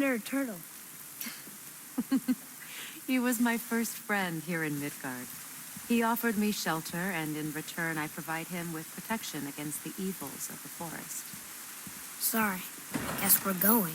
under a turtle? He was my first friend here in Midgard. He offered me shelter, and in return I provide him with protection against the evils of the forest. Sorry. Guess we're going.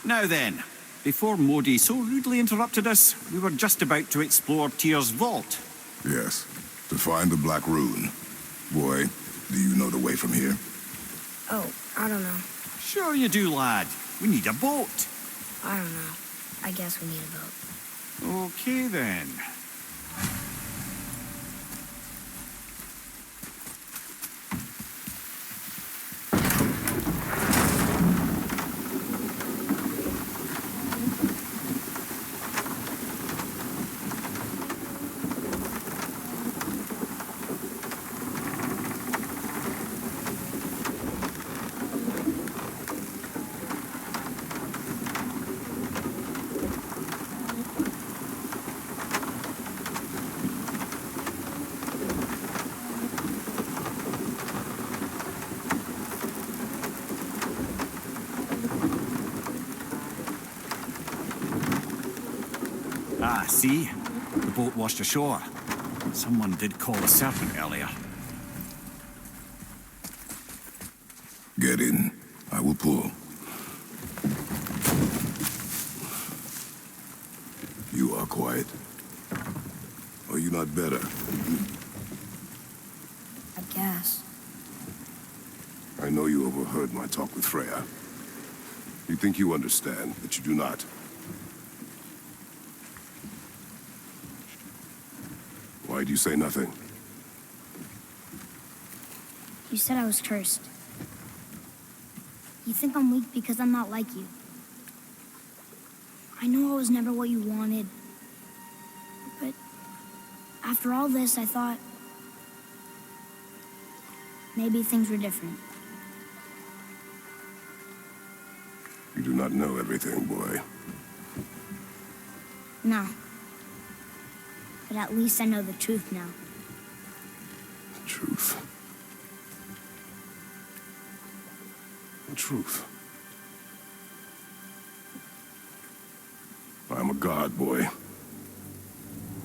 Now then, before Modi so rudely interrupted us, we were just about to explore Tyr's vault. Yes, to find the Black Rune. Boy, do you know the way from here? Oh, I don't know. Sure you do, lad. We need a boat. I don't know. I guess we need a boat. Okay then. Ah, see? The boat washed ashore. Someone did call the serpent earlier. Get in. I will pull. You are quiet. Are you not better? I guess. I know you overheard my talk with Freya. You think you understand, but you do not. Why do you say nothing? You said I was cursed. You think I'm weak because I'm not like you. I know I was never what you wanted. But after all this, I thought maybe things were different. You do not know everything, boy. No. But at least I know the truth now. The truth. The truth. I am a god, boy.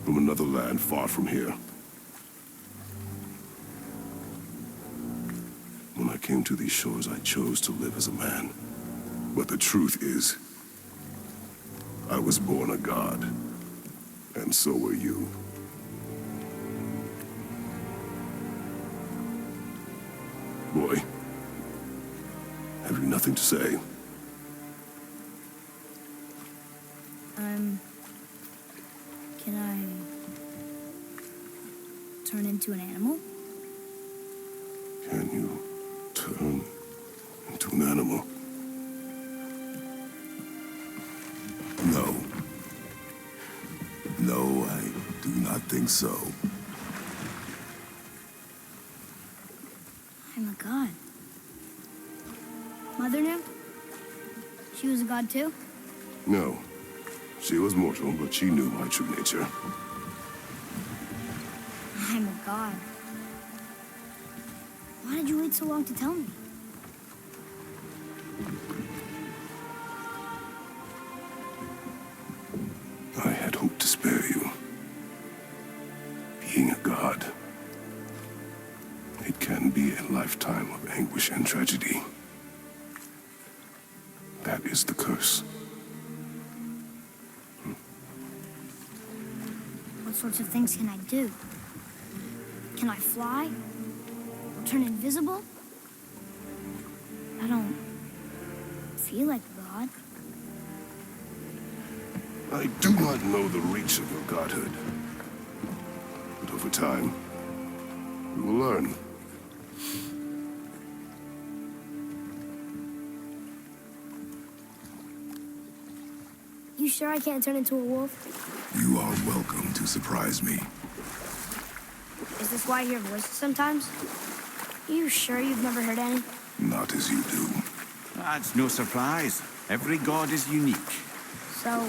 From another land far from here. When I came to these shores, I chose to live as a man. But the truth is, I was born a god. And so were you. Boy, have you nothing to say? Can I turn into an animal? Can you turn into an animal? No. No, I do not think so. I'm a god. Mother knew? She was a god too? No. She was mortal, but she knew my true nature. I'm a god. Why did you wait so long to tell me? I had hoped to spare you. Being a god, it can be a lifetime of anguish and tragedy. That is the curse. What sorts of things can I do? Can I fly? Or turn invisible? I don't feel like a god. I do not know the reach of your godhood. But over time, you will learn. You sure I can't turn into a wolf? You are welcome to surprise me. Is this why I hear voices sometimes? You sure you've never heard any? Not as you do. That's no surprise. Every god is unique. So,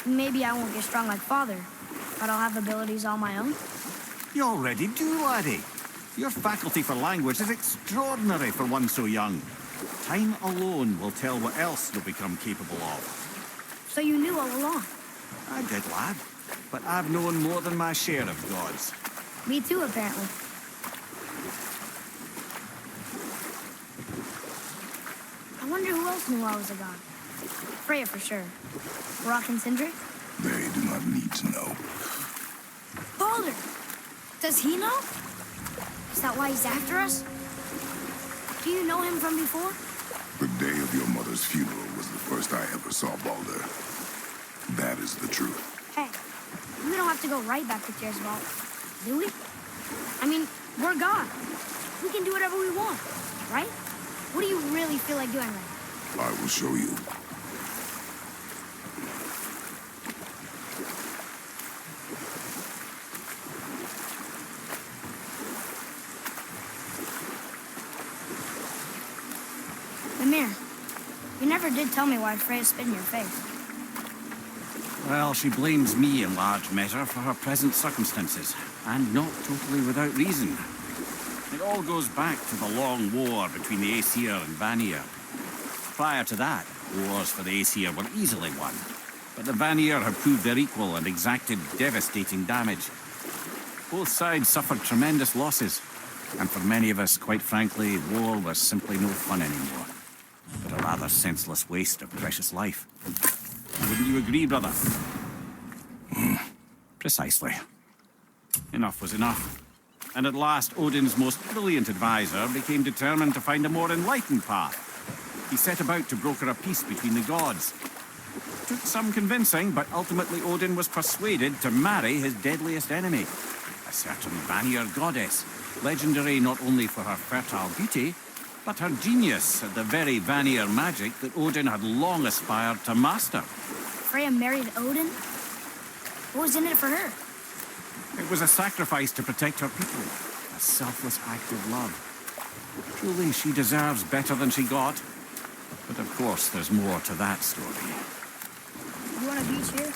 maybe I won't get strong like Father, but I'll have abilities all my own? You already do, laddie. Your faculty for language is extraordinary for one so young. Time alone will tell what else you'll become capable of. So you knew all along? I did, lad. But I've known more than my share of gods. Me too, apparently. I wonder who else knew I was a god. Freya for sure. Rock and Sindri? They do not need to know. Baldur! Does he know? Is that why he's after us? Do you know him from before? The day of your mother's funeral was the first I ever saw Baldur. That is the truth. Hey, we don't have to go right back to Tearsvault, do we? I mean, we're God. We can do whatever we want, right? What do you really feel like doing right now? I will show you. Mimir, you never did tell me why Freya spit in your face. Well, she blames me in large measure for her present circumstances, and not totally without reason. It all goes back to the long war between the Aesir and Vanir. Prior to that, wars for the Aesir were easily won, but the Vanir had proved their equal and exacted devastating damage. Both sides suffered tremendous losses, and for many of us, quite frankly, war was simply no fun anymore, but a rather senseless waste of precious life. Wouldn't you agree, brother? Precisely. Enough was enough. And at last, Odin's most brilliant advisor became determined to find a more enlightened path. He set about to broker a peace between the gods. It took some convincing, but ultimately Odin was persuaded to marry his deadliest enemy, a certain Vanir goddess, legendary not only for her fertile beauty, but her genius at the very Vanir magic that Odin had long aspired to master. Freya married Odin? What was in it for her? It was a sacrifice to protect her people, a selfless act of love. Truly, she deserves better than she got. But of course, there's more to that story. You want a beach here?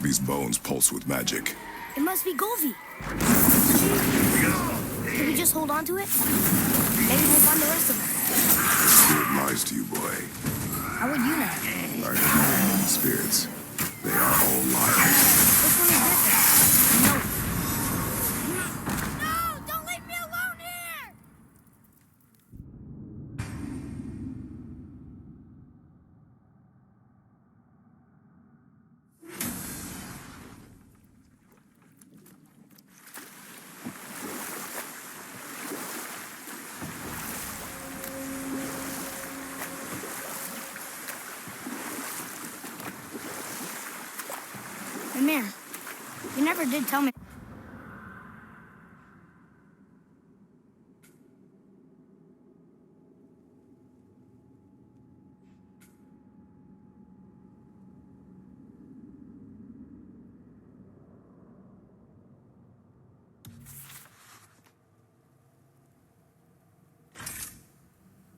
These bones pulse with magic. It must be Golvi. Can we just hold on to it? Maybe we'll find the rest of them. Spirit lies to you, boy. How would you know? I have known spirits. They are all liars. Which one is different? No. No! Don't leave me alone here! Mimir, you never did tell me.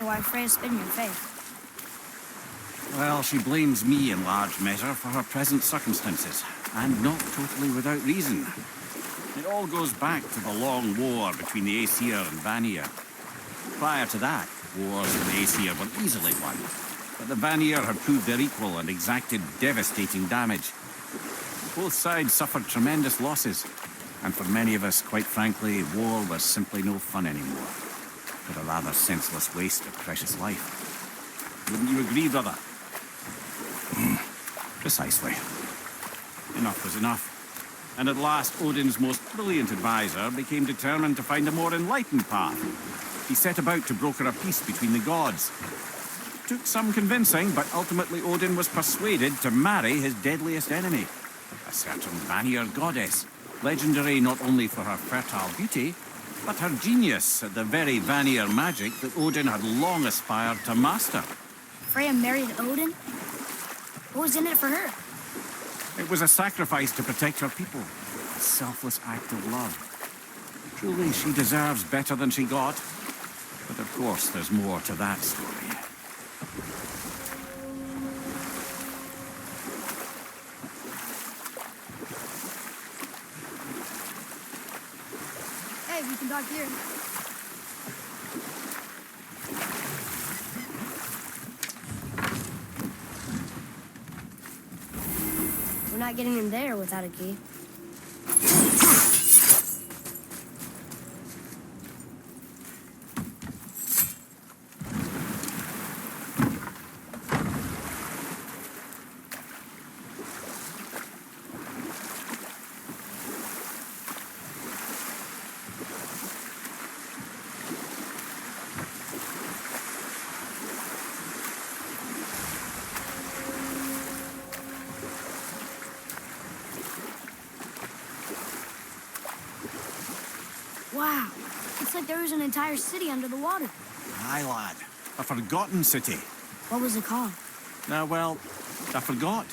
why Freya spit in your face. Well, she blames me in large measure for her present circumstances, and not totally without reason. It all goes back to the long war between the Aesir and Vanir. Prior to that, wars with the Aesir were easily won, but the Vanir had proved their equal and exacted devastating damage. Both sides suffered tremendous losses, and for many of us, quite frankly, war was simply no fun anymore, but a rather senseless waste of precious life. Wouldn't you agree, brother? Precisely. Enough was enough. And at last, Odin's most brilliant advisor became determined to find a more enlightened path. He set about to broker a peace between the gods. Took some convincing, but ultimately Odin was persuaded to marry his deadliest enemy, a certain Vanir goddess, legendary not only for her fertile beauty, but her genius at the very Vanir magic that Odin had long aspired to master. Freya married Odin? What was in it for her? It was a sacrifice to protect her people, a selfless act of love. Truly, she deserves better than she got. But of course, there's more to that story. Hey, we can talk here. We're not getting in there without a key. Wow, it's like there is an entire city under the water. Aye, lad. A forgotten city. What was it called? Well, I forgot.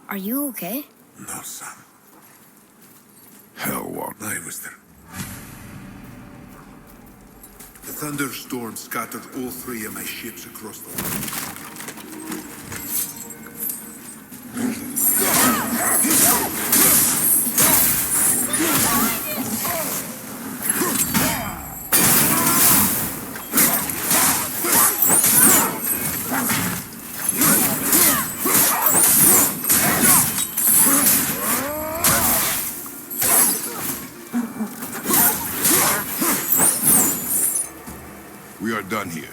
Are you okay? No, son. Hell walk. I was there. The thunderstorm scattered all three of my ships across the water. We are done here.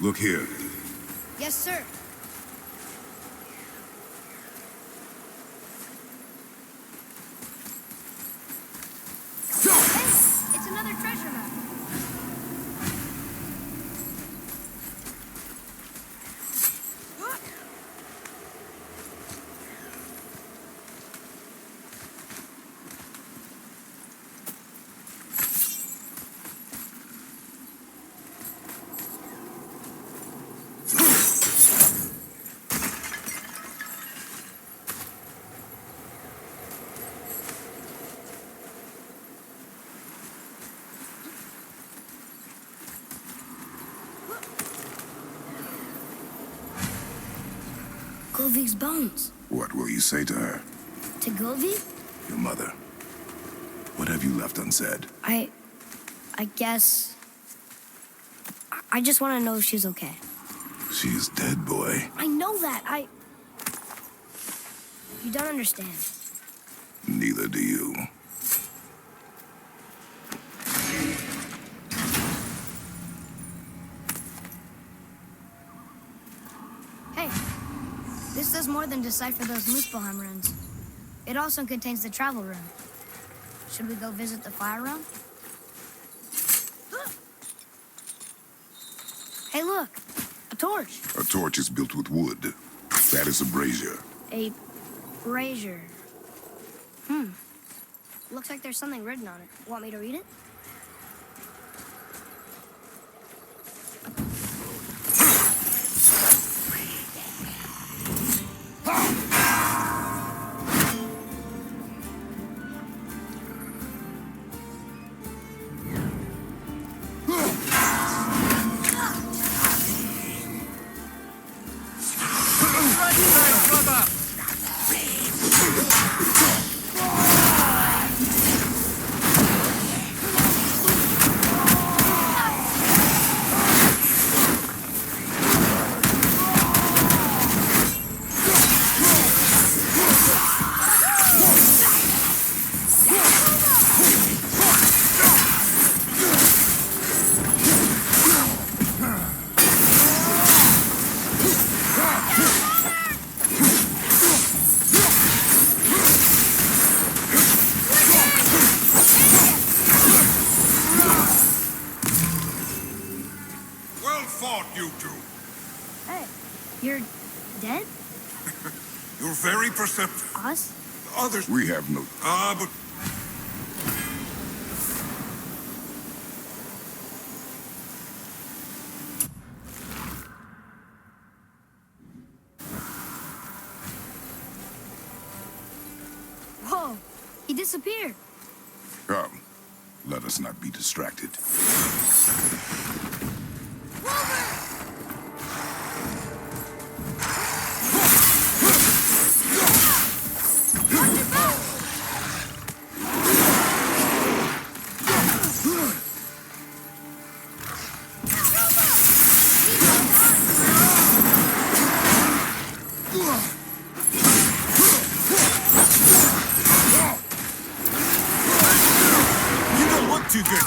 Look here. Yes, sir. Hey, it's another treasure map. Golvik's bones. What will you say to her? To To Govi? Your mother. What have you left unsaid? I guess... I just want to know if she's okay. She is dead, boy. I know that. You don't understand. Neither do you. Hey, this does more than decipher those Muspelheim runes. It also contains the travel rune. Should we go visit the fire room? Hey, look, a torch. A torch is built with wood. That is a brazier. A brazier. Looks like there's something written on it. Want me to read it? Well fought, you two. Hey, you're dead? You're very perceptive. Us? Others... We have no... but... Whoa, he disappeared. Come, let us not be distracted. You don't look too good.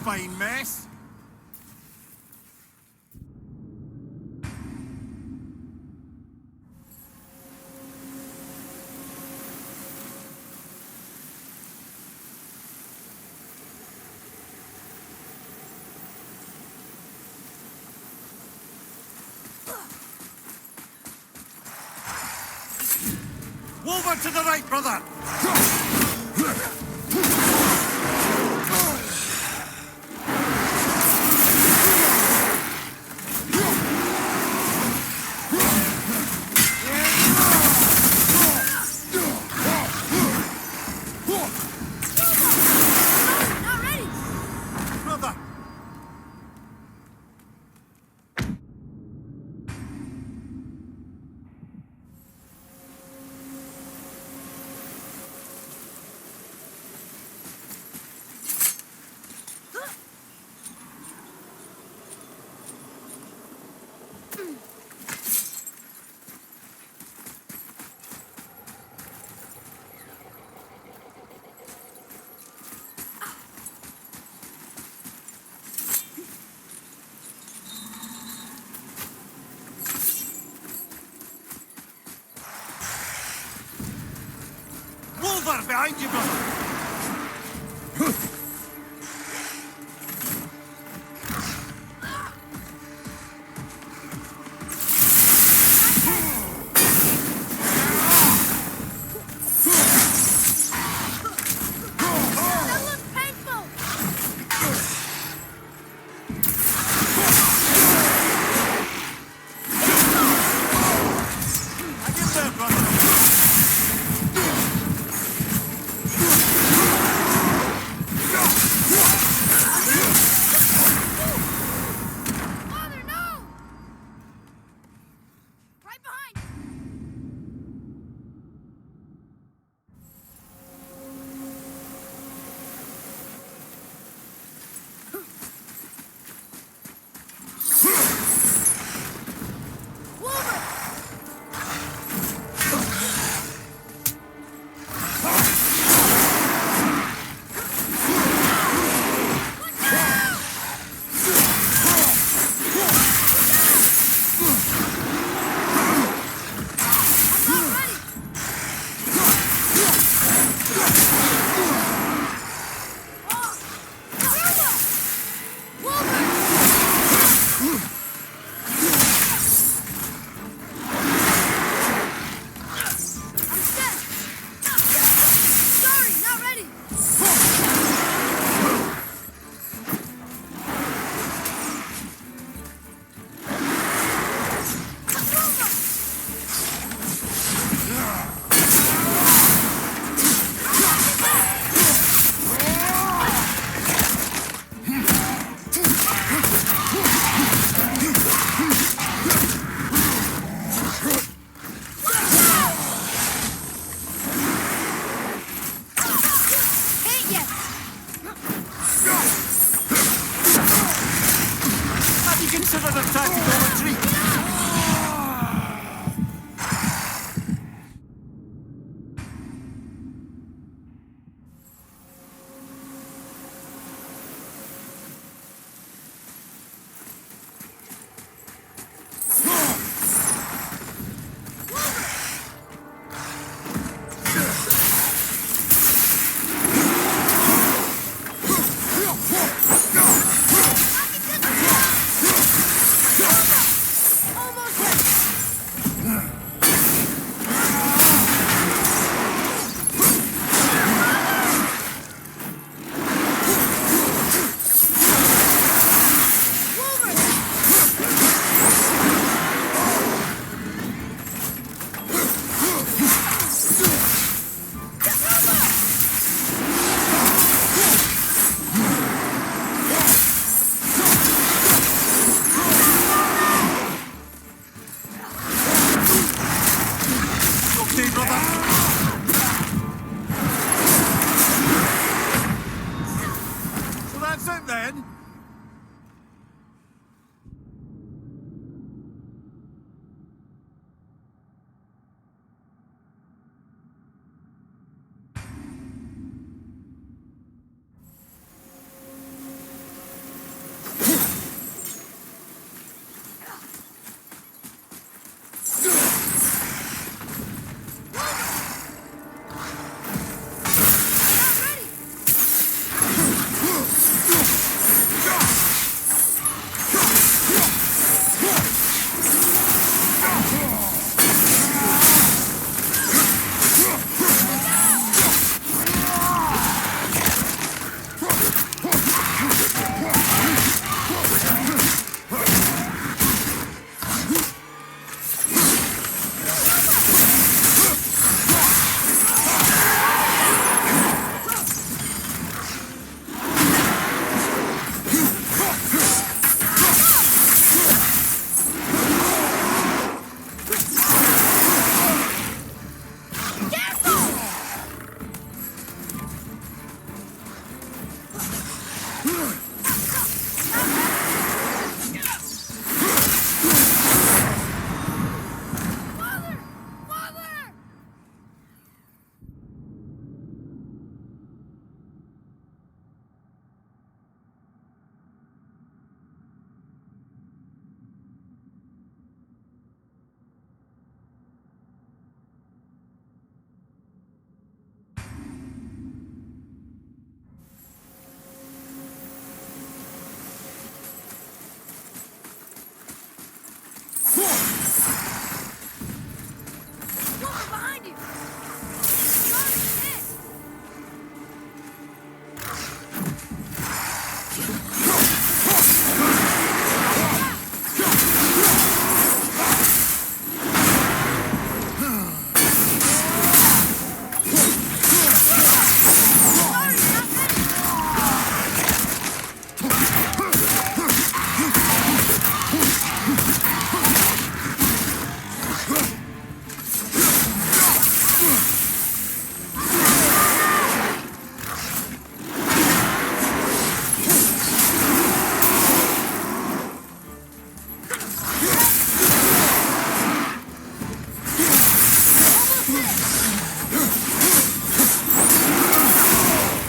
fine mess. Over to the right, brother! behind you, brother! That looks painful! I get there, brother! Father, no! Right behind! Wolver! I'm not ready! Oh! Wolver! I'm set! Sorry, not ready! Hit yet! Have you considered a tactical retreat?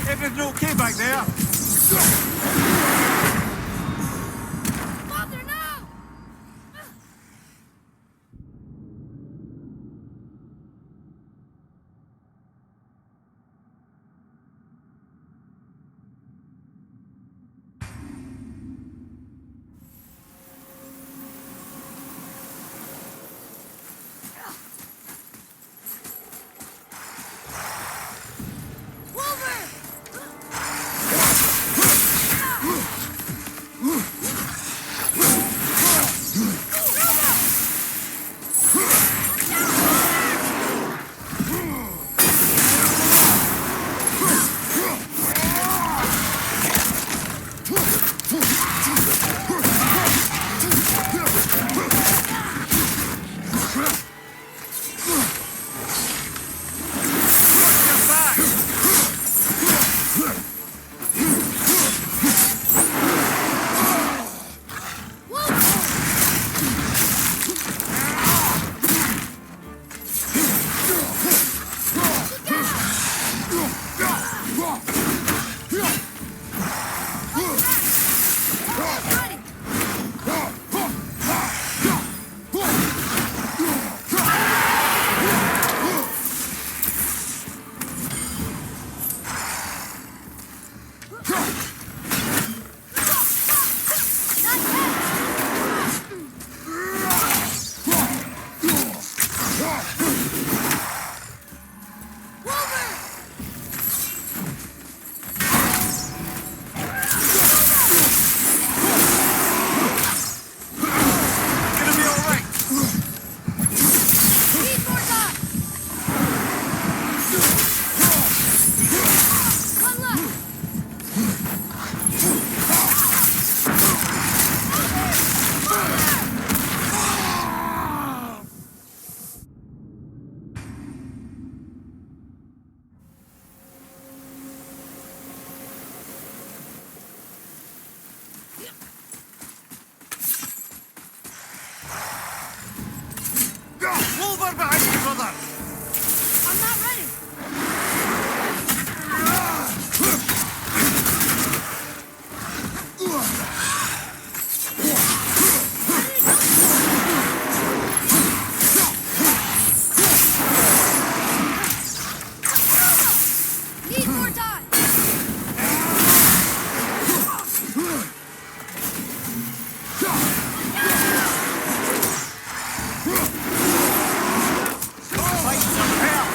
Everything okay back there? Father, no! Over behind you, brother! I'm not ready. Need more time. Fight some hell!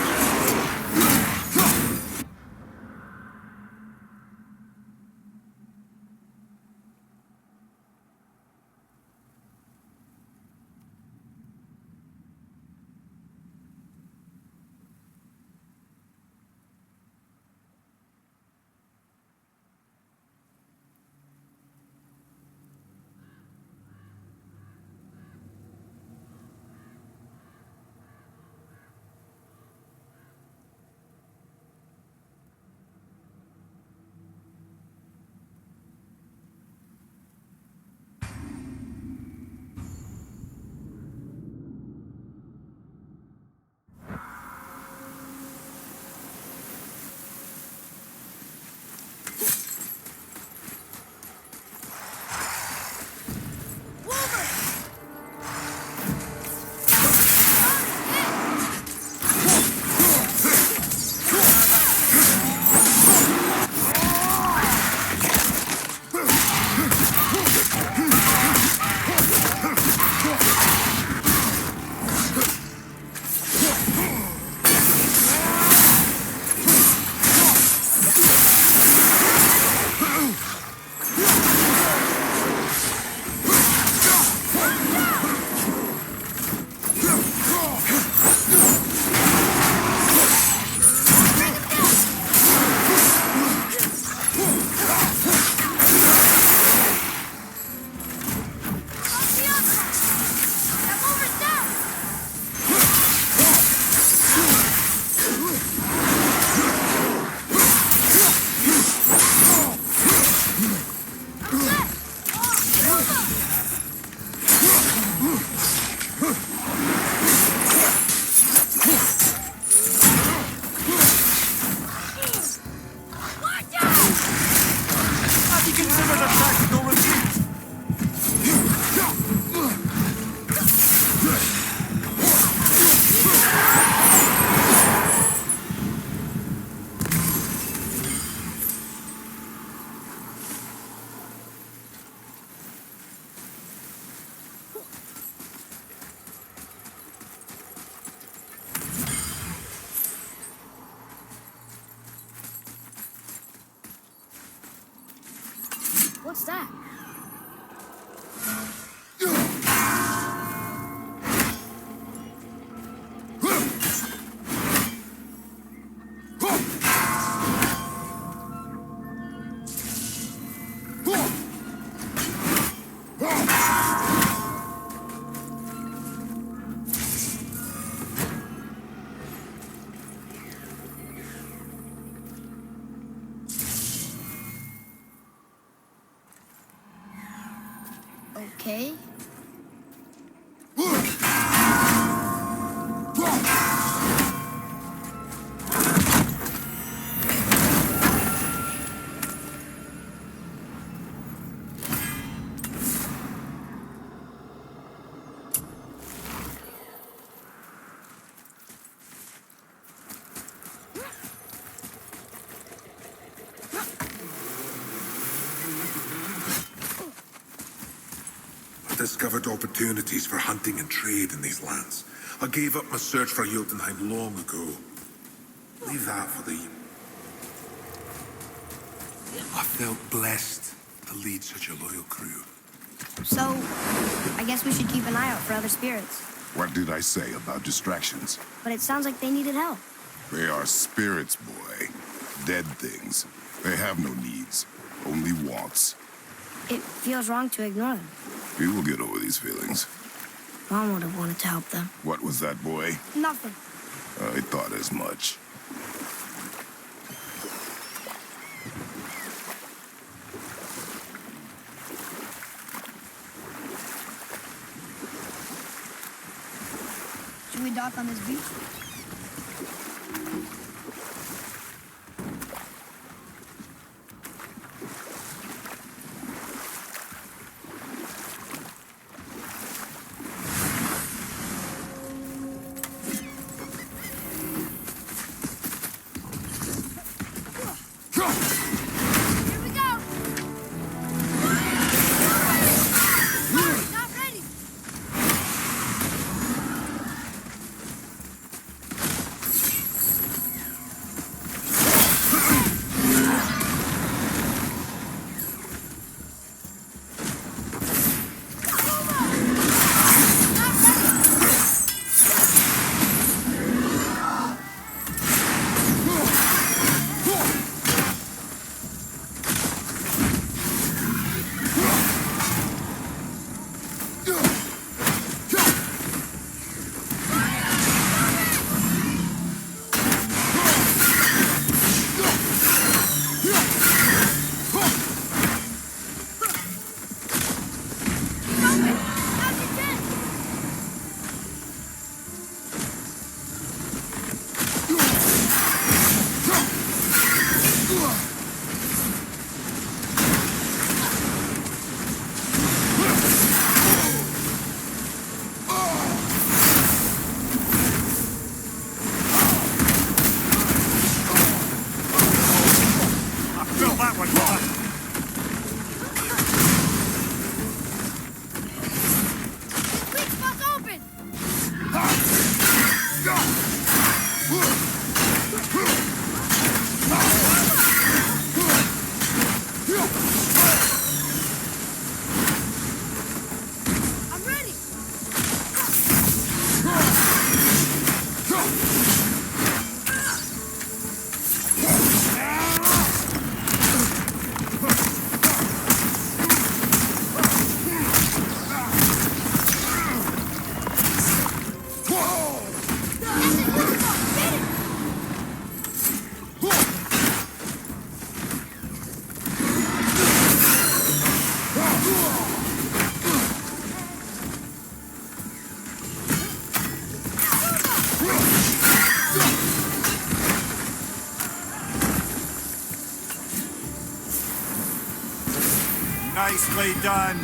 Okay. I discovered opportunities for hunting and trade in these lands. I gave up my search for Jotunheim long ago. Leave that for the... I felt blessed to lead such a loyal crew. So, I guess we should keep an eye out for other spirits. What did I say about distractions? But it sounds like they needed help. They are spirits, boy. Dead things. They have no needs, only wants. It feels wrong to ignore them. We will get over these feelings. Mom would have wanted to help them. What was that, boy? Nothing. I thought as much. Should we dock on this beach? Here we go! Not ready! Fill that one, brother. Sweet spot's open! I'm ready! Nicely done.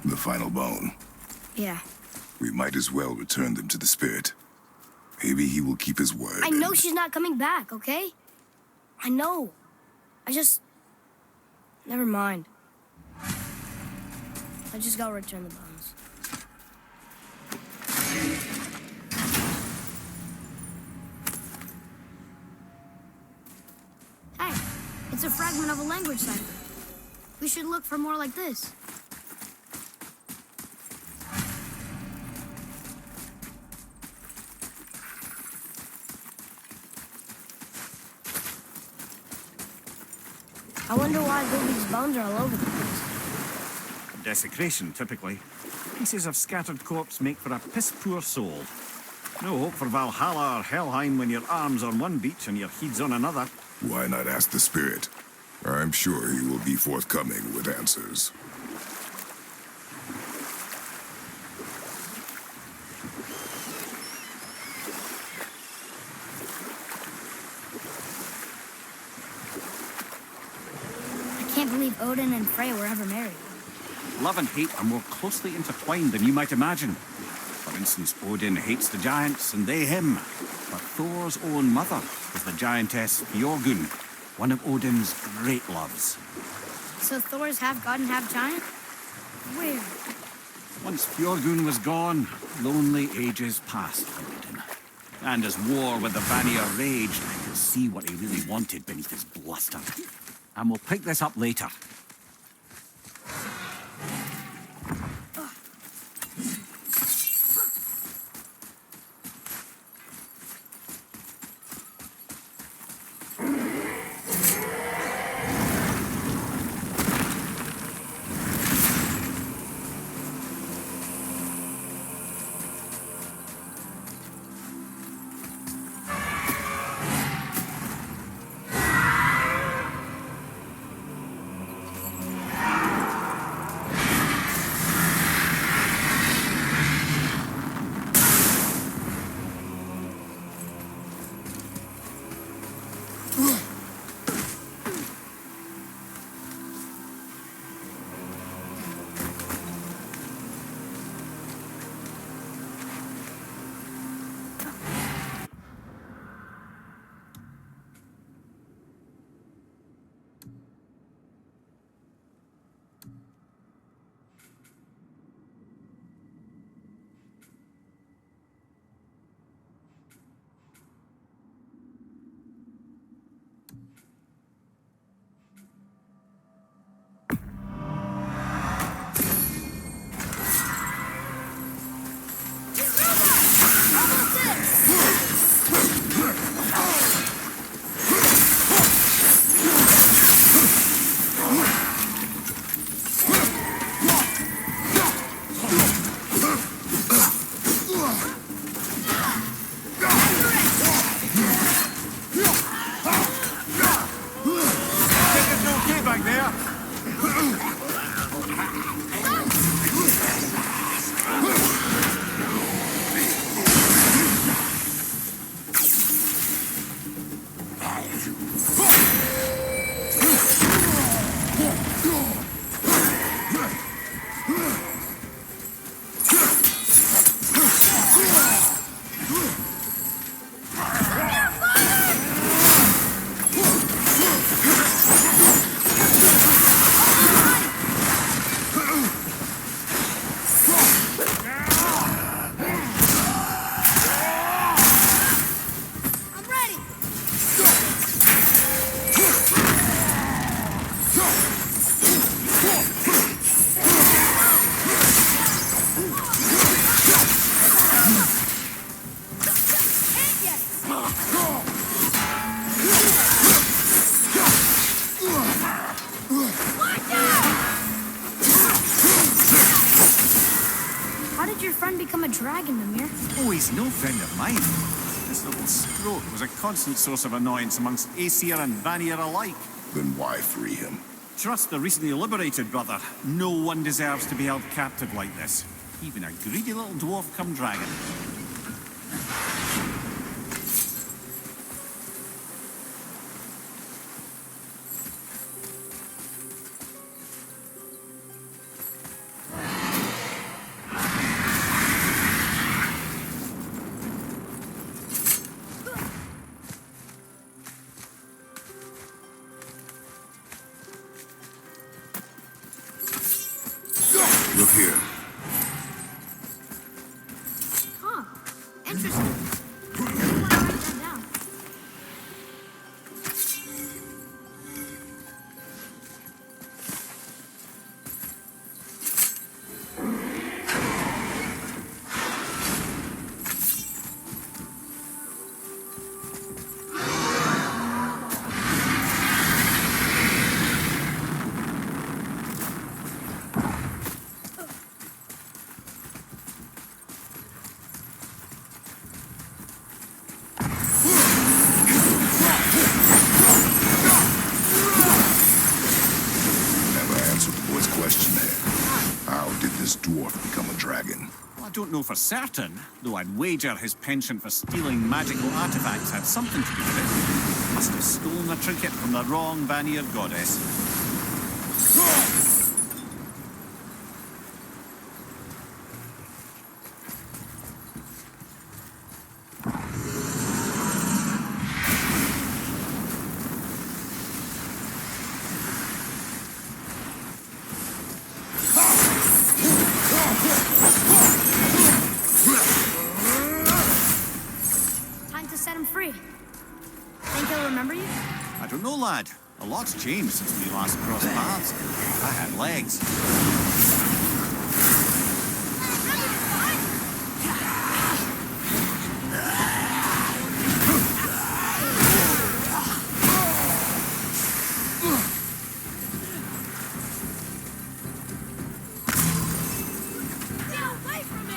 The final bone. Yeah. We might as well return them to the spirit. Maybe he will keep his word. I know she's not coming back, okay? I know. Never mind. I just gotta return the bones. Hey, it's a fragment of a language cipher. We should look for more like this. I wonder why Gobi's bones are all over the place. Desecration, typically. Pieces of scattered corpse make for a piss-poor soul. No hope for Valhalla or Helheim when your arm's on one beach and your head's on another. Why not ask the spirit? I'm sure he will be forthcoming with answers. I can't believe Odin and Freya were ever married. Love and hate are more closely intertwined than you might imagine. For instance, Odin hates the giants and they him. But Thor's own mother was the giantess Fjorgun, one of Odin's great loves. So Thor's half god and half giant? Weird. Once Fjorgun was gone, lonely ages passed for Odin. And as war with the Vanir raged, I could see what he really wanted beneath his bluster. And we'll pick this up later. dragon, Mimir. Oh, he's no friend of mine. This little scrote was a constant source of annoyance amongst Aesir and Vanir alike. Then why free him? Trust the recently liberated, brother. No one deserves to be held captive like this. Even a greedy little dwarf come dragon. Look here. Huh. Interesting. I want to write that down. don't know for certain, though I'd wager his penchant for stealing magical artifacts had something to do with it. Must have stolen a trinket from the wrong Vanir goddess. Time to set him free. Think he'll remember you? I don't know, lad. A lot's changed since we last crossed paths. I had legs. Get away from it!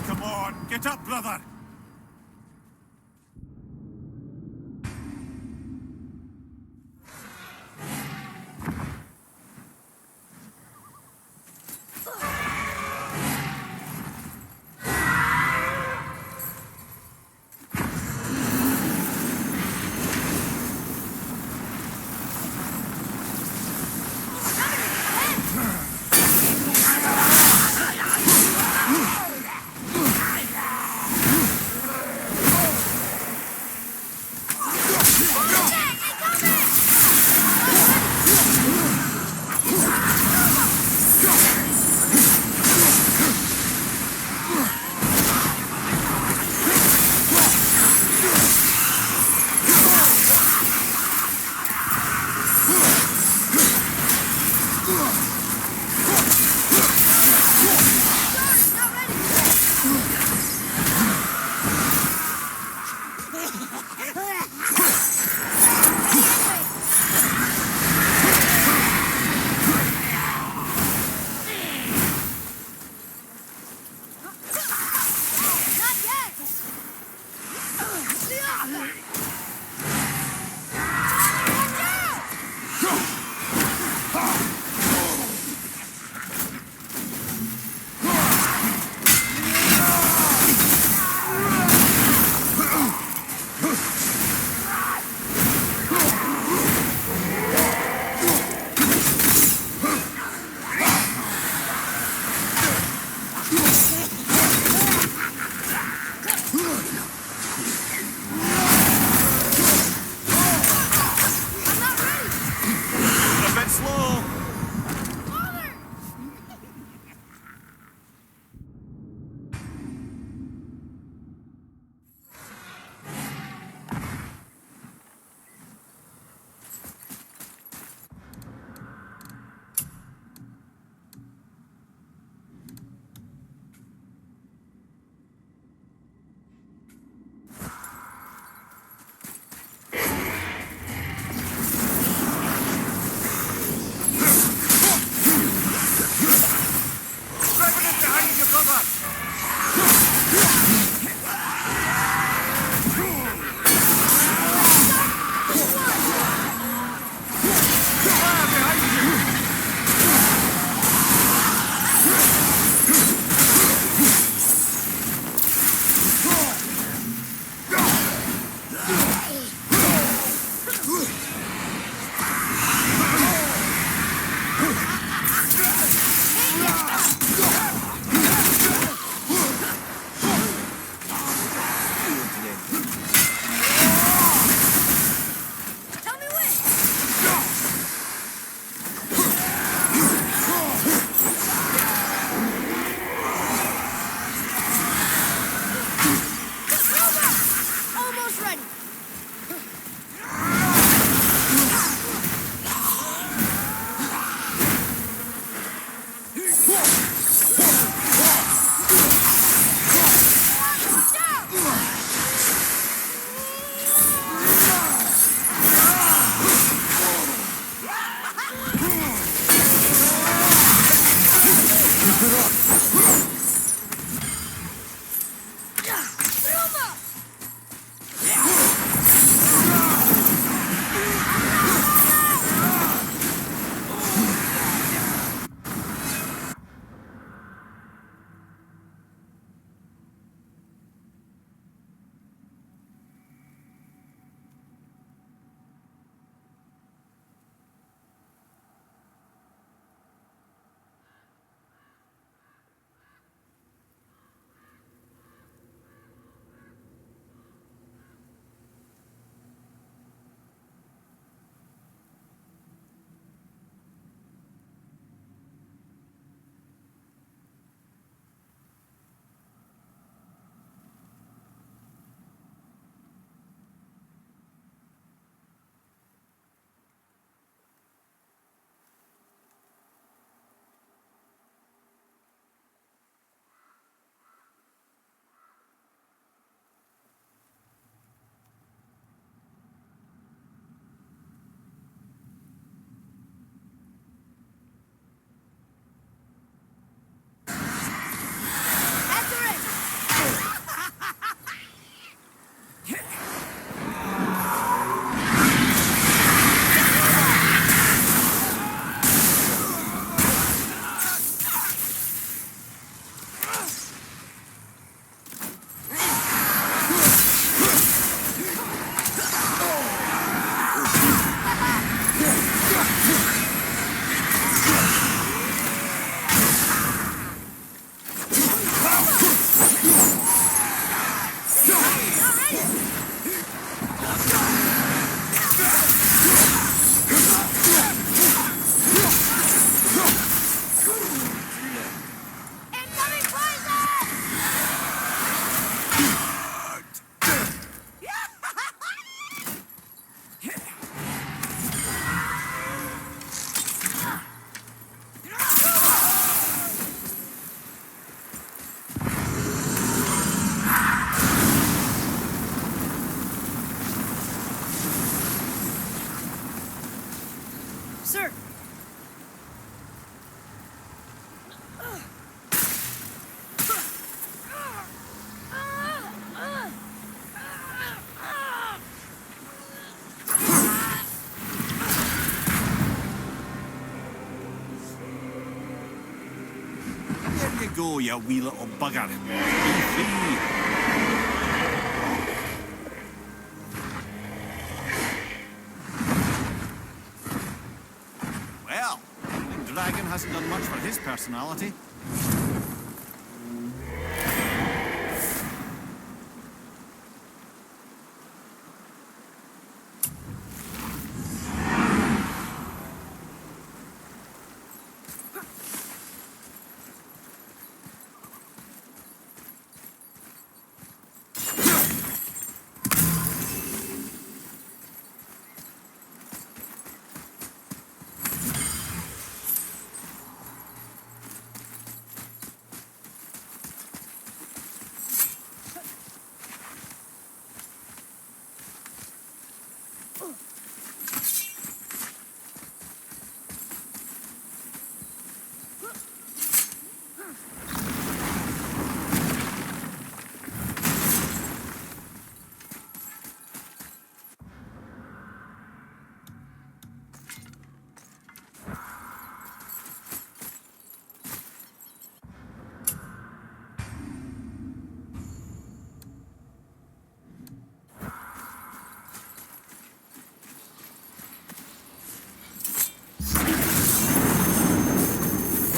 Come on, get up, brother! Sir. There you go, you wee little bugger. Be free. Well, the dragon hasn't done much for his personality.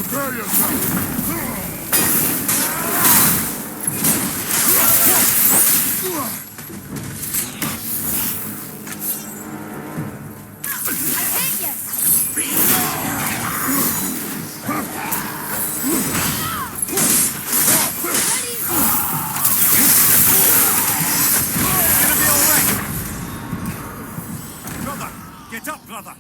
Prepare yourself! Hit you! Gonna be all right. Brother, get up, brother.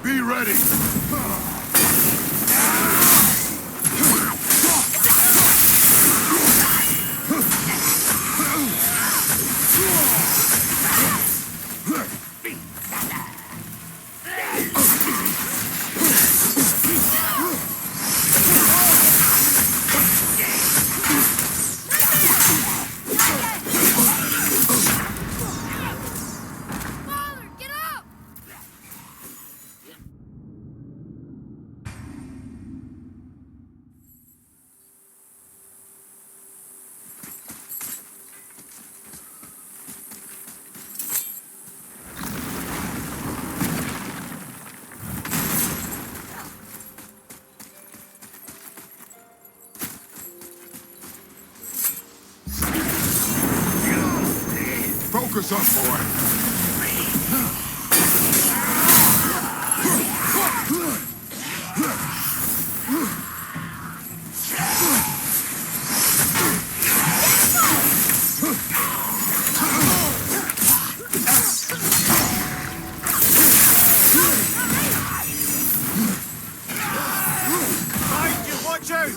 Be ready! Father, get up! Focus up, boy! Behind you, watch out.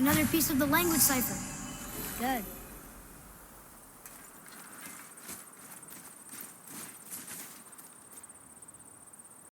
Another piece of the language cipher. Good.